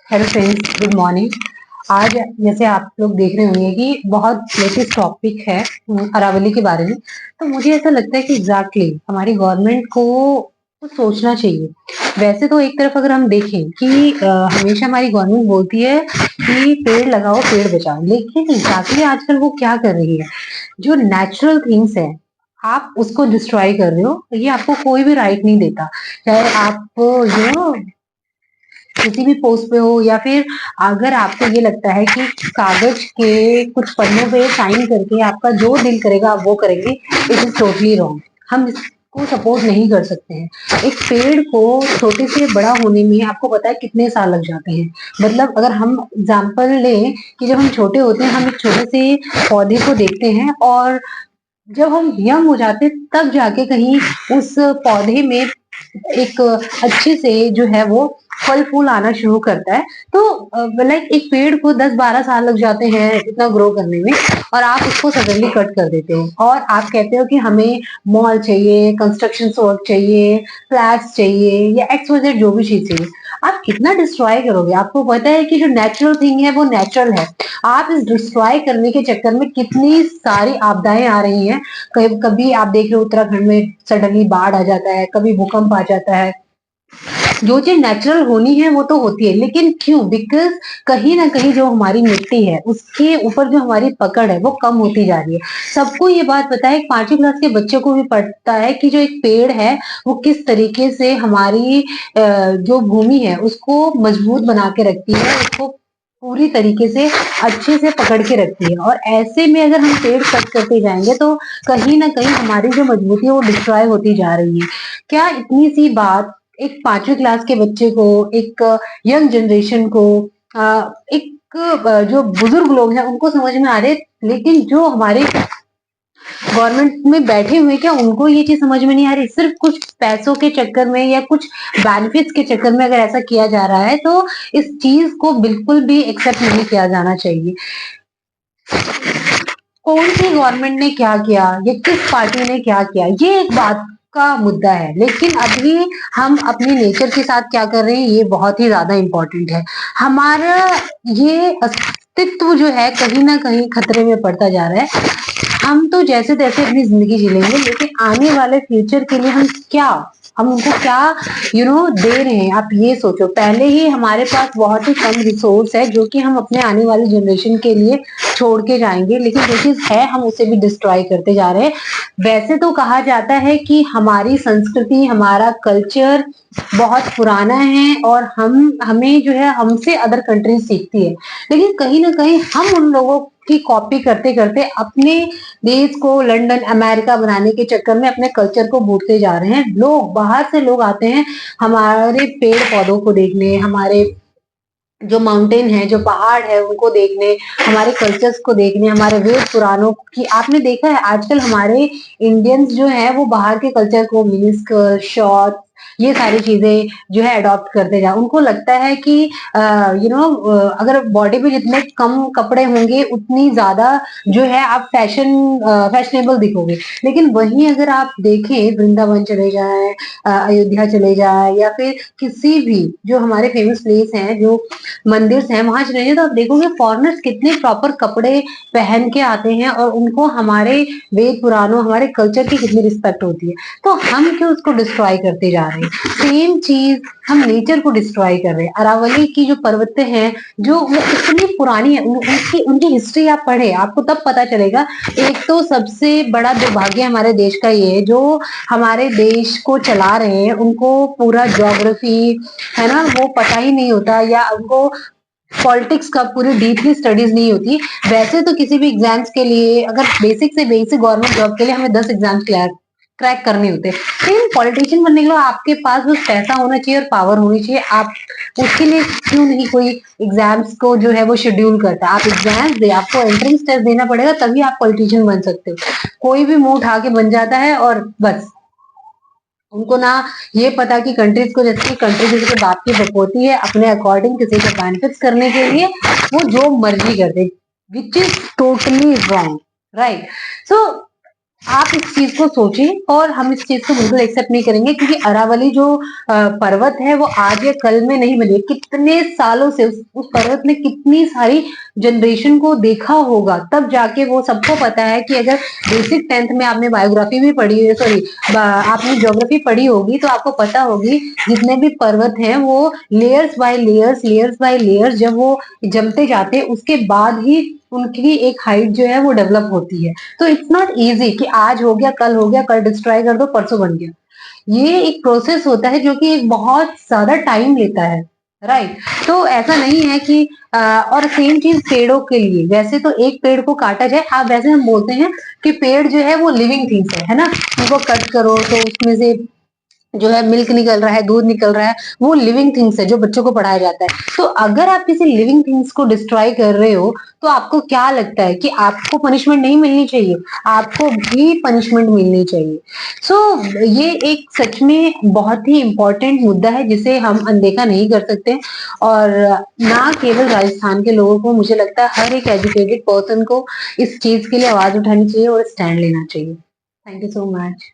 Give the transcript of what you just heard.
Hello friends, good morning. आज जैसे आप लोग देख रहे होंगे कि बहुत लेटेस्ट टॉपिक है अरावली के बारे में। तो मुझे ऐसा लगता है कि एग्जैक्टली हमारी गवर्नमेंट को तो सोचना चाहिए। वैसे तो एक तरफ अगर हम देखें कि हमेशा हमारी गवर्नमेंट बोलती है कि पेड़ लगाओ पेड़ बचाओ, लेकिन एग्जैक्टली आजकल वो क्या कर रही है? जो नेचुरल थिंग्स है आप उसको डिस्ट्रॉय कर रहे हो। ये आपको कोई भी राइट नहीं देता, चाहे आप किसी भी पोस्ट पे हो या फिर अगर आपको ये लगता है कि कागज के कुछ पन्नों पे साइन करके आपका जो दिल करेगा आप वो करेंगे, इट इज टोटली रॉन्ग। हम इसको सपोर्ट नहीं कर सकते हैं। एक पेड़ को छोटे से बड़ा होने में आपको पता है कितने साल लग जाते हैं। मतलब अगर हम एग्जाम्पल लें कि जब हम छोटे होते हैं हम एक छोटे से पौधे को देखते हैं और जब हम यंग हो जाते हैं तब जाके कहीं उस पौधे में एक अच्छे से जो है वो फल फूल आना शुरू करता है। तो लाइक एक पेड़ को 10-12 साल लग जाते हैं इतना ग्रो करने में, और आप उसको सडनली कट कर देते हो और आप कहते हो कि हमें मॉल चाहिए, कंस्ट्रक्शन वर्क चाहिए, फ्लैट्स चाहिए या एक्स वाई जेड जो भी चीज चाहिए। आप कितना डिस्ट्रॉय करोगे? आपको पता है कि जो नेचुरल थिंग है वो नेचुरल है। आप इस डिस्ट्रॉय करने के चक्कर में कितनी सारी आपदाएं आ रही हैं। कभी आप देख रहे हो उत्तराखंड में सडनली बाढ़ आ जाता है, कभी भूकंप आ जाता है। जो चीज नेचुरल होनी है वो तो होती है, लेकिन क्यों? बिकॉज कहीं ना कहीं जो हमारी मिट्टी है उसके ऊपर जो हमारी पकड़ है वो कम होती जा रही है। सबको ये बात पता है, 5वीं क्लास के बच्चों को भी पता है कि जो एक पेड़ है वो किस तरीके से हमारी जो भूमि है उसको मजबूत बना के रखती है, उसको पूरी तरीके से अच्छे से पकड़ के रखती है। और ऐसे में अगर हम पेड़ कट करते जाएंगे तो कहीं ना कहीं हमारी जो मजबूती है वो डिस्ट्रॉय होती जा रही है। क्या इतनी सी बात एक 5वीं क्लास के बच्चे को, एक यंग जनरेशन को, एक जो बुजुर्ग लोग हैं उनको समझ में आ रहे, लेकिन जो हमारे गवर्नमेंट में बैठे हुए क्या उनको ये चीज समझ में नहीं आ रही? सिर्फ कुछ पैसों के चक्कर में या कुछ बेनिफिट्स के चक्कर में अगर ऐसा किया जा रहा है तो इस चीज को बिल्कुल भी एक्सेप्ट नहीं किया जाना चाहिए। कौन सी गवर्नमेंट ने क्या किया या किस पार्टी ने क्या किया ये एक बात का मुद्दा है, लेकिन अभी हम अपनी नेचर के साथ क्या कर रहे हैं ये बहुत ही ज्यादा इम्पोर्टेंट है। हमारा ये अस्तित्व जो है कहीं ना कहीं खतरे में पड़ता जा रहा है। हम तो जैसे तैसे अपनी जिंदगी जी लेंगे, लेकिन आने वाले फ्यूचर के लिए हम उनको क्या दे रहे हैं? आप ये सोचो। पहले ही हमारे पास बहुत ही कम रिसोर्स है जो कि हम अपने आने वाली जनरेशन के लिए छोड़ के जाएंगे, लेकिन जो चीज है हम उसे भी डिस्ट्रॉय करते जा रहे हैं। वैसे तो कहा जाता है कि हमारी संस्कृति, हमारा कल्चर बहुत पुराना है और हमें जो है हमसे अदर कंट्रीज सीखती है, लेकिन कहीं ना कहीं हम उन लोगों की कॉपी करते करते अपने देश को लंदन अमेरिका बनाने के चक्कर में अपने कल्चर को भूलते जा रहे हैं। लोग बाहर से लोग आते हैं हमारे पेड़ पौधों को देखने, हमारे जो माउंटेन है, जो पहाड़ है उनको देखने, हमारे कल्चर्स को देखने, हमारे वेद पुराणों की। आपने देखा है आजकल हमारे इंडियंस जो है वो बाहर के कल्चर को, मिनी स्कर्ट, शॉर्ट, ये सारी चीजें जो है अडॉप्ट करते जा। उनको लगता है कि अगर बॉडी पे जितने कम कपड़े होंगे उतनी ज्यादा जो है आप फैशनेबल दिखोगे। लेकिन वहीं अगर आप देखें वृंदावन चले जाएं, अयोध्या चले जाएं या फिर किसी भी जो हमारे फेमस प्लेस हैं, जो मंदिर हैं, वहां चले जाइए तो आप देखोगे फॉरेनर्स कितने प्रॉपर कपड़े पहन के आते हैं और उनको हमारे वेद पुराणों, हमारे कल्चर की कितनी रिस्पेक्ट होती है। तो हम क्यों उसको डिस्ट्रॉय करते जा रहे हैं? सेम चीज हम नेचर को डिस्ट्रॉय कर रहे हैं। अरावली की जो पर्वतें हैं जो वो इतनी पुरानी है, उनकी उनकी हिस्ट्री आप पढ़े आपको तब पता चलेगा। एक तो सबसे बड़ा दुर्भाग्य हमारे देश का ये है, जो हमारे देश को चला रहे हैं उनको पूरा ज्योग्राफी है ना वो पता ही नहीं होता, या उनको पॉलिटिक्स का पूरी डीपली स्टडीज नहीं होती। वैसे तो किसी भी एग्जाम्स के लिए अगर बेसिक से बेसिक गवर्नमेंट जॉब के लिए हमें 10 एग्जाम्स क्रैक करने होते हैं, लेकिन पॉलिटिशियन बनने के लिए आपके पास बस पैसा होना चाहिए और पावर होनी चाहिए। आप उसके लिए क्यों नहीं कोई एग्जाम्स को जो है वो शेड्यूल करता है? आप एग्जाम्स दे, आपको एंट्रेंस टेस्ट देना पड़ेगा तभी आप पॉलिटिशियन बन सकते हो। कोई भी मुंह उठा के बन जाता है और बस उनको ना ये पता कि कंट्रीज को, जैसे कंट्री किसी के बाप की बपोती है, अपने अकॉर्डिंग किसी को बेनिफिट्स करने के लिए वो जो मर्जी कर दे, which is totally wrong, right? So आप इस चीज को सोचें और हम इस चीज को बिल्कुल एक्सेप्ट नहीं करेंगे, क्योंकि अरावली जो पर्वत है वो आज या कल में नहीं बनी, कितने सालों से उस पर्वत ने कितनी सारी जनरेशन को देखा होगा, तब जाके वो सबको पता है कि अगर बेसिक 10th में आपने बायोग्राफी भी पढ़ी है, सॉरी आपने ज्योग्राफी पढ़ी होगी, तो आपको पता होगी जितने भी पर्वत हैं वो layers by layers, layers by layers जब वो जमते जाते हैं उसके बाद ही उनकी एक हाइट जो है वो डेवलप होती है। तो इट्स नॉट इजी कि आज हो गया, कल डिस्ट्रॉय कर दो, परसों बन गया। ये एक प्रोसेस होता है जो कि एक बहुत ज्यादा टाइम लेता है, राइट। तो ऐसा नहीं है कि और सेम चीज पेड़ों के लिए, वैसे तो एक पेड़ को काटा जाए, आप वैसे हम बोलते हैं कि पेड़ जो है वो लिविंग थिंग्स है ना, उनको कट करो तो उसमें से जो है मिल्क निकल रहा है, दूध निकल रहा है, वो लिविंग थिंग्स है जो बच्चों को पढ़ाया जाता है। तो अगर आप किसी लिविंग थिंग्स को डिस्ट्रॉय कर रहे हो, तो आपको क्या लगता है कि आपको पनिशमेंट नहीं मिलनी चाहिए? आपको भी पनिशमेंट मिलनी चाहिए। ये एक सच में बहुत ही इम्पोर्टेंट मुद्दा है जिसे हम अनदेखा नहीं कर सकते। और ना केवल राजस्थान के लोगों को, मुझे लगता है हर एक एजुकेटेड पर्सन को इस चीज के लिए आवाज उठानी चाहिए और स्टैंड लेना चाहिए। Thank you so much.